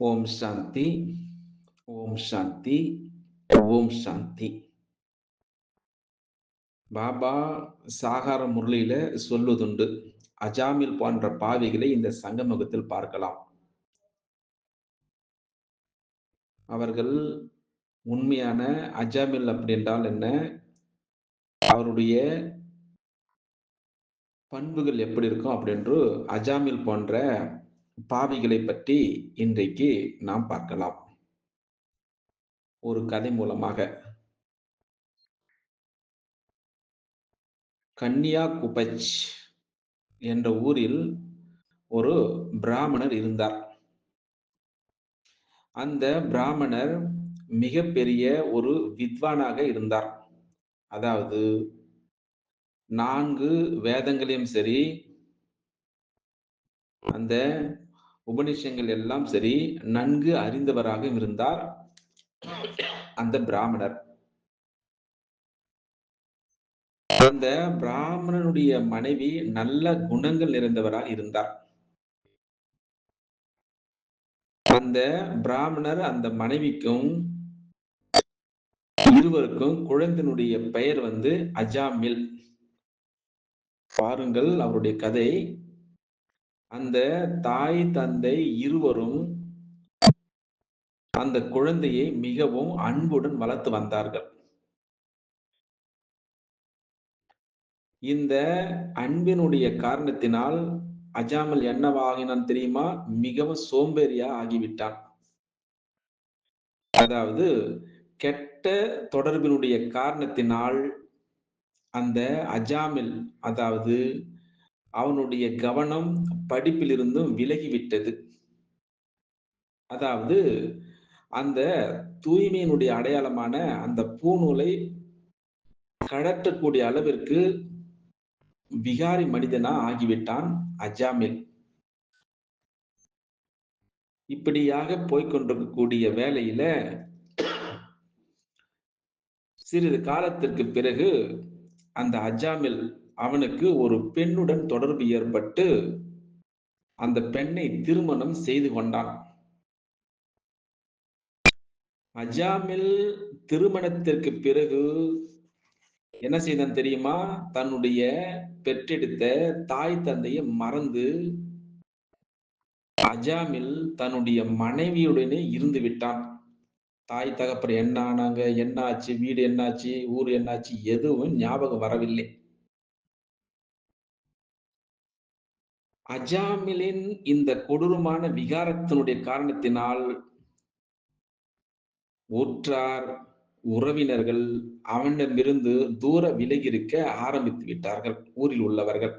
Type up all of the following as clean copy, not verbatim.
ஓம் சாந்தி, ஓம் சாந்தி, ஓம் சாந்தி. பாபா சாகார முரளியில சொல்வதுண்டு. அஜாமில் போன்ற பாவிகளை இந்த சங்கமுகத்தில் பார்க்கலாம். அவர்கள் உண்மையான அஜாமில் அப்படின்றால் என்ன? அவருடைய பண்புகள் எப்படி இருக்கும் அப்படின்று அஜாமில் போன்ற பாவிகளை பற்றி இன்றைக்கு நாம் பார்க்கலாம். ஒரு கதை மூலமாக. கன்னியாகுபச் என்ற ஊரில் ஒரு பிராமணர் இருந்தார். அந்த பிராமணர் மிகப்பெரிய ஒரு வித்வானாக இருந்தார். அதாவது 4 வேதங்களையும் சரி, அந்த உபநிஷங்கள் எல்லாம் சரி, நன்கு அறிந்தவராக இருந்தார் அந்த பிராமணர். அந்த பிராமணனுடைய மனைவி நல்ல குணங்கள் நிறைந்தவராக இருந்தார். அந்த பிராமணர் அந்த மனைவிக்கும் இருவருக்கும் குழந்தையினுடைய பெயர் அஜாமில். பாருங்கள் அவருடைய கதை. அந்த தாய் தந்தை இருவரும் அந்த குழந்தையை மிகவும் அன்புடன் வளர்த்து வந்தார்கள். இந்த அன்பினுடைய காரணத்தினால் அஜாமில் என்னவாகினான் தெரியுமா? மிகவும் சோம்பேறியா ஆகிவிட்டான். அதாவது கெட்ட தொடர்பினுடைய காரணத்தினால் அந்த அஜாமில், அதாவது அவனுடைய கவனம் படிப்பிலிருந்தும் விலகிவிட்டது. அதாவது அந்த தூய்மையினுடைய அடையாளமான அந்த பூநூலை கடற்றக்கூடிய அளவிற்கு விகாரி மனிதனா ஆகிவிட்டான் அஜாமில். இப்படியாக போய்க்கொண்டிருக்கக்கூடிய வேளையில சிறிது காலத்திற்கு பிறகு அந்த அஜாமில் அவனுக்கு ஒரு பெண்ணுடன் தொடர்பு ஏற்பட்டு அந்த பெண்ணை திருமணம் செய்து கொண்டான். அஜாமில் திருமணத்திற்கு பிறகு என்ன செய்தான் தெரியுமா? தன்னுடைய பெற்றெடுத்த தாய் தந்தையை மறந்து அஜாமில் தன்னுடைய மனைவியுடனே இருந்து விட்டான். தாய் தகப்பர் என்ன ஆனாங்க, என்ன ஆச்சு, வீடு என்னாச்சு, ஊர் என்னாச்சு, எதுவும் ஞாபகம் வரவில்லை. அஜாமிலின் இந்த கொடூரமான விகாரத்தினுடைய காரணத்தினால் உற்றார், உறவினர்கள் அவனிடமிருந்து தூர விலகி இருக்க ஆரம்பித்து விட்டார்கள் ஊரில் உள்ளவர்கள்.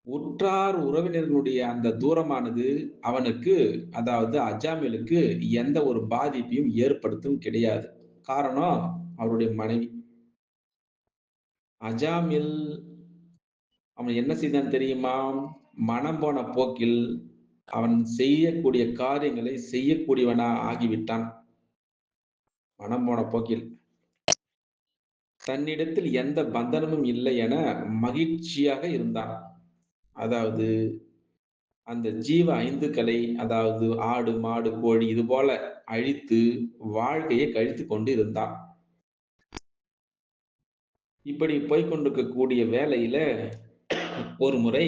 உற்றார் உறவினர்களுடைய அந்த தூரமானது அவனுக்கு, அதாவது அஜாமிலுக்கு எந்த ஒரு பாதிப்பையும் ஏற்படுத்தும் கிடையாது. காரணம் அவருடைய மனைவி. அஜாமில் அவன் என்ன செய்தான் தெரியுமா? மனம் போன போக்கில் அவன் செய்யக்கூடிய காரியங்களை செய்யக்கூடியவனா ஆகிவிட்டான். மனம் போன போக்கில். தன்னிடத்தில் எந்த பந்தனமும் இல்லை என மகிழ்ச்சியாக இருந்தான். அதாவது அந்த ஜீவ ஐந்துக்களை, அதாவது ஆடு, மாடு, கோழி இது போல அழித்து வாழ்க்கையை கழித்துக் கொண்டு இருந்தான். இப்படி போய்க்கொண்டிருக்கக்கூடிய வேளையில ஒரு முறை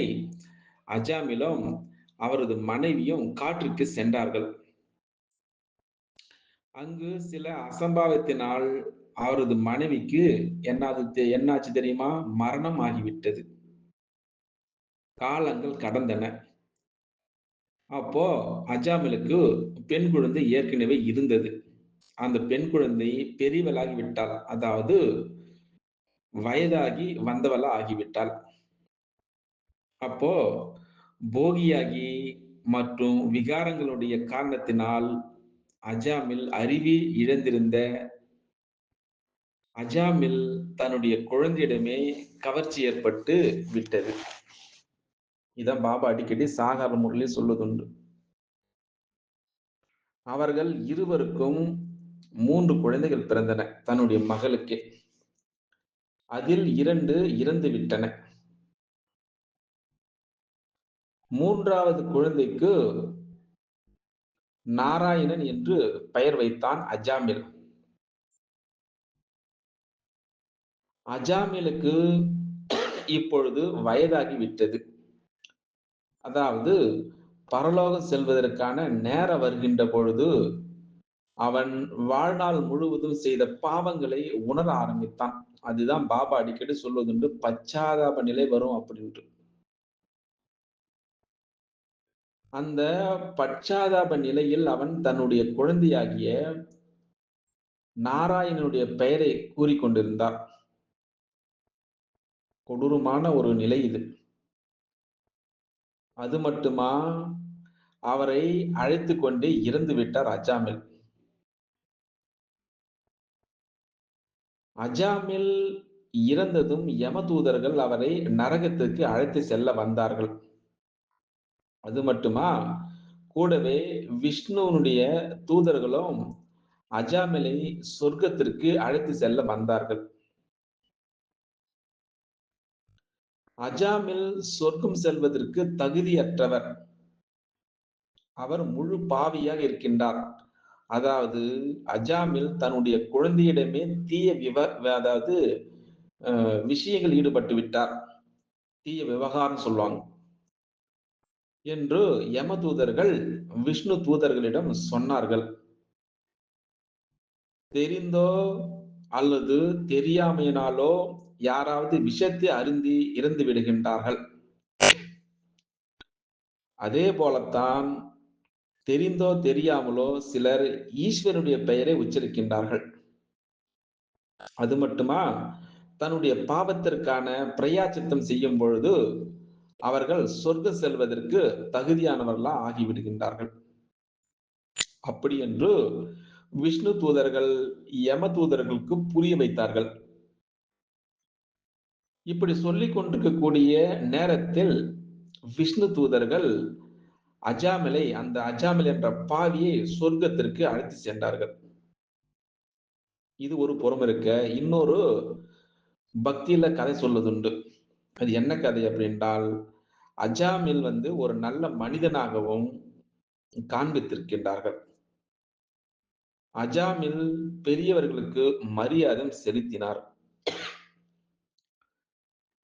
அஜாமிலும் அவரது மனைவியும் காட்டிற்கு சென்றார்கள். அங்கு சில அசம்பாவிதத்தினால் அவரது மனைவிக்கு என்னாச்சு தெரியுமா? மரணம் ஆகிவிட்டது. காலங்கள் கடந்தன. அப்போ அஜாமிலுக்கு பெண் குழந்தை ஏற்கனவே இருந்தது. அந்த பெண் குழந்தை பெரியவளாகி விட்டாள். அதாவது வயதாகி வந்தவளா ஆகிவிட்டாள். அப்போ போகியாகி மற்றும் விகாரங்களுடைய காரணத்தினால் அஜாமில் அறிவை இழந்திருந்த அஜாமில் தன்னுடைய குழந்தையிடமே கவர்ச்சி ஏற்பட்டு விட்டது. இதான் பாபா அடிக்கடி சாகார முறையில் சொல்வதுண்டு. அவர்கள் இருவருக்கும் 3 குழந்தைகள் பிறந்தன தன்னுடைய மகளுக்கே. அதில் 2 இறந்து விட்டன. 3வது குழந்தைக்கு நாராயணன் என்று பெயர் வைத்தான் அஜாமில். அஜாமிலுக்கு இப்பொழுது வயதாகி விட்டது. அதாவது பரலோகம் செல்வதற்கான நேரம் வருகின்ற பொழுது, அவன் வாழ்நாள் முழுவதும் செய்த பாவங்களை உணர ஆரம்பித்தான். அதுதான் பாபா அடிக்கடி சொல்வதுண்டு, பச்சாதாப நிலை வரும் அப்படின்ட்டு. அந்த பச்சாதாப நிலையில் அவன் தன்னுடைய குழந்தையாகிய நாராயணனுடைய பெயரை கூறிக்கொண்டிருந்தார். கொடூரமான ஒரு நிலை இது. அது மட்டுமா, அவரை அழைத்துக் கொண்டு இறந்து விட்டார் அஜாமில். அஜாமில் இறந்ததும் யமதூதர்கள் அவரை நரகத்திற்கு அழைத்து செல்ல வந்தார்கள். அது மட்டுமா, கூடவே விஷ்ணுவினுடைய தூதர்களும் அஜாமிலை சொர்க்கத்திற்கு அழைத்து செல்ல வந்தார்கள். அஜாமில் சொர்க்கம் செல்வதற்கு தகுதியற்றவர். அவர் முழு பாவியாக இருக்கின்றார். அதாவது அஜாமில் தன்னுடைய குழந்தையிடமே தீய அதாவது விஷயங்கள் ஈடுபட்டு விட்டார். தீய விவகாரம் சொல்லுவாங்க. என்று யமதூதர்கள் விஷ்ணு தூதர்களிடம் சொன்னார்கள். தெரிந்தோ அல்லது தெரியாமையினாலோ யாராவது விஷத்தை அருந்தி இறந்து விடுகின்றார்கள். அதே போலத்தான் தெரிந்தோ தெரியாமலோ சிலர் ஈஸ்வருடைய பெயரை உச்சரிக்கின்றார்கள். அது மட்டுமா, தன்னுடைய பாவத்திற்கான பிராயச்சித்தம் செய்யும் பொழுது அவர்கள் சொர்க்கம் செல்வதற்கு தகுதியானவர்களா ஆகிவிடுகின்றார்கள். அப்படி என்று விஷ்ணு தூதர்கள் யம தூதர்களுக்கு புரிய வைத்தார்கள். இப்படி சொல்லிக் கொண்டிருக்கக்கூடிய நேரத்தில் விஷ்ணு தூதர்கள் அந்த அஜாமில் என்ற பாவியை சொர்க்கத்திற்கு அழைத்து சென்றார்கள். இது ஒரு புறம் இருக்க, இன்னொரு பக்தியில கதை சொல்வதுண்டு. அது என்ன கதை அப்படின்றால், அஜாமில் ஒரு நல்ல மனிதனாகவும் காண்பித்திருக்கின்றார்கள். அஜாமில் பெரியவர்களுக்கு மரியாதை செலுத்தினார்.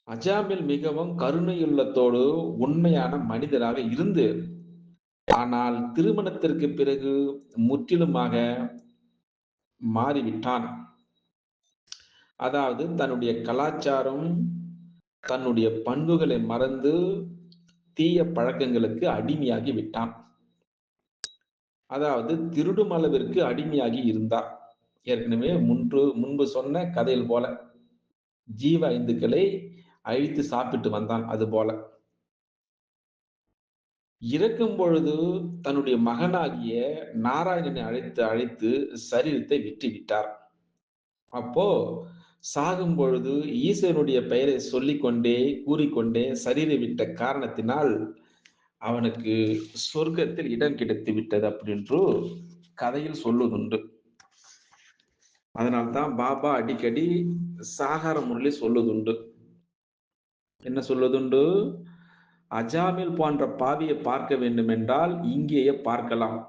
அஜாமில் மிகவும் கருணையுள்ளத்தோடு உண்மையான மனிதராக இருந்து, ஆனால் திருமணத்திற்கு பிறகு முற்றிலுமாக மாறிவிட்டான். அதாவது தன்னுடைய கலாச்சாரம், தன்னுடைய பண்புகளை மறந்து தீய பழக்கங்களுக்கு அடிமையாகி விட்டான். அதாவது திருடும் அளவிற்கு அடிமையாகி இருந்தார். ஏற்கனவே முன்பு சொன்ன கதையில் போல ஜீவ ஐந்துக்களை அழித்து சாப்பிட்டு வந்தான். அது போல இறக்கும் பொழுது தன்னுடைய மகனாகிய நாராயணனை அழைத்து அழைத்து சரீரத்தை விட்டு விட்டார். அப்போ சாகும் பொழுது ஈசனுடைய பெயரை சொல்லிக்கொண்டே கூறிக்கொண்டே சரீரை விட்ட காரணத்தினால் அவனுக்கு சொர்க்கத்தில் இடம் கிடைத்து விட்டது அப்படின்று கதையில் சொல்லுதுண்டு. அதனால்தான் பாபா அடிக்கடி சாகார முறையில் சொல்லுதுண்டு. என்ன சொல்லுதுண்டு? அஜாமில் போன்ற பாவியை பார்க்க வேண்டும் என்றால் இங்கேயே பார்க்கலாம்.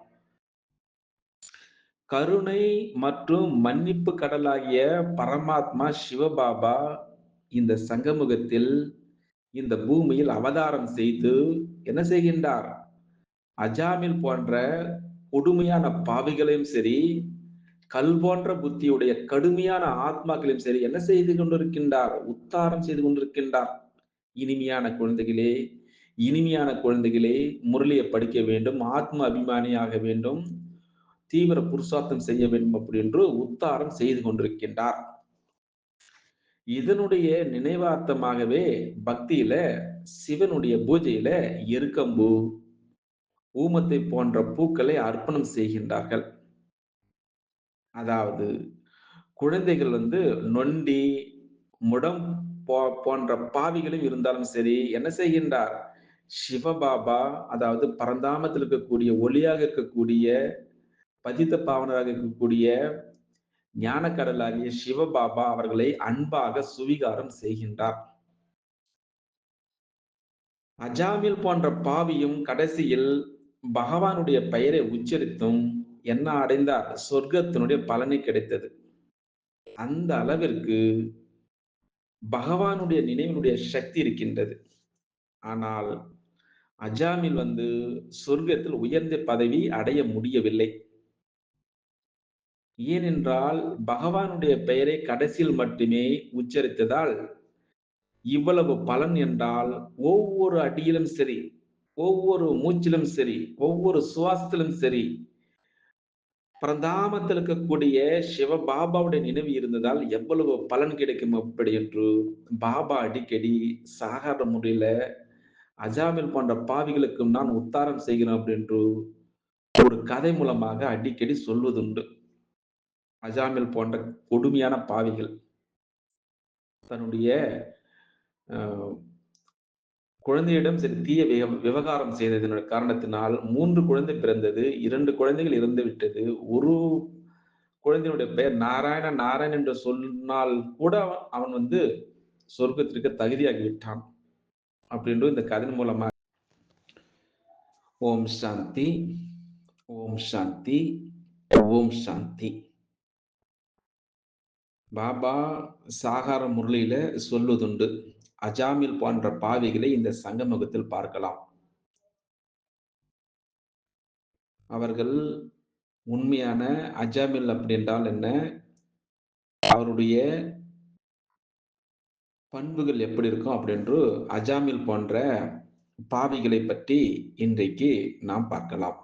கருணை மற்றும் மன்னிப்பு கடலாகிய பரமாத்மா சிவபாபா இந்த சங்கமுகத்தில் இந்த பூமியில் அவதாரம் செய்து என்ன செய்கின்றார்? அஜாமில் போன்ற கொடுமையான பாவிகளையும் சரி, கல் போன்ற புத்தியுடைய கடுமையான ஆத்மாக்களையும் சரி என்ன செய்து கொண்டிருக்கின்றார்? உத்தாரம் செய்து கொண்டிருக்கின்றார். இனிமையான குழந்தைகளே, இனிமையான குழந்தைகளே, முரளியை படிக்க வேண்டும், ஆத்ம அபிமானியாக வேண்டும், தீவிர புருஷார்த்தம் செய்ய வேண்டும் அப்படி என்று உத்தாரம் செய்து கொண்டிருக்கின்றார். இதனுடைய நினைவார்த்தமாகவே பக்தியில சிவனுடைய பூஜையில எருக்கம்பூ, ஊமத்தை போன்ற பூக்களை அர்ப்பணம் செய்கின்றார்கள். அதாவது குழந்தைகள் நொண்டி, முடம் போன்ற பாவிகளும் இருந்தாலும் சரி என்ன செய்கின்றார்? சிவபாபா, அதாவது பரந்தாமத்தில் இருக்கக்கூடிய ஒளியாக இருக்கக்கூடிய பதித்த பாவனராக இருக்கக்கூடிய ஞானக்கடலாகிய சிவபாபா அவர்களை அன்பாக சுவீகாரம் செய்கின்றார். அஜாமில் போன்ற பாவியும் கடைசியில் பகவானுடைய பெயரை உச்சரித்தும் என்ன அடைந்தார்? சொர்க்கத்தினுடைய பலனை கிடைத்தது. அந்த அளவிற்கு பகவானுடைய நினைவினுடைய சக்தி இருக்கின்றது. ஆனால் அஜாமில் சொர்க்கத்தில் உயர்ந்த பதவி அடைய முடியவில்லை. ஏனென்றால் பகவானுடைய பெயரை கடைசியில் மட்டுமே உச்சரித்ததால் இவ்வளவு பலன் என்றால் ஒவ்வொரு அடியிலும் சரி, ஒவ்வொரு மூச்சிலும் சரி, ஒவ்வொரு சுவாசத்திலும் சரி, பரந்தாமத்தில் இருக்கக்கூடிய சிவபாபாவுடைய நினைவு இருந்ததால் எவ்வளவு பலன் கிடைக்கும் அப்படி என்று பாபா அடிக்கடி சாகாத முறையில அஜாமில் போன்ற பாவிகளுக்கும் நான் உத்தாரம் செய்கிறேன் அப்படின்று ஒரு கதை மூலமாக அடிக்கடி சொல்வதுண்டு. அஜாமில் போன்ற கொடுமையான பாவிகள் தன்னுடைய அஹ், குழந்தையிடம் சரி தீய விவகாரம் செய்ததன் காரணத்தினால் 3 குழந்தை பிறந்தது. 2 குழந்தைகள் இறந்து விட்டது. ஒரு குழந்தையினுடைய பெயர் நாராயணன் நாராயணன் என்று சொன்னால் கூட அவன் சொர்க்கத்திற்கு தகுதியாகி விட்டான். அப்படின்று இந்த கதையின் மூலமா ஓம் சாந்தி, ஓம் சாந்தி, ஓம் சாந்தி. பாபா சாகார முரளியில சொல்வதுண்டு. அஜாமில் போன்ற பாவிகளை இந்த சங்கமுகத்தில் பார்க்கலாம். அவர்கள் உண்மையான அஜாமில் அப்படி என்றால் என்ன? அவருடைய பண்புகள் எப்படி இருக்கும் அப்படின்று அஜாமில் போன்ற பாவிகளை பற்றி இன்றைக்கு நாம் பார்க்கலாம்.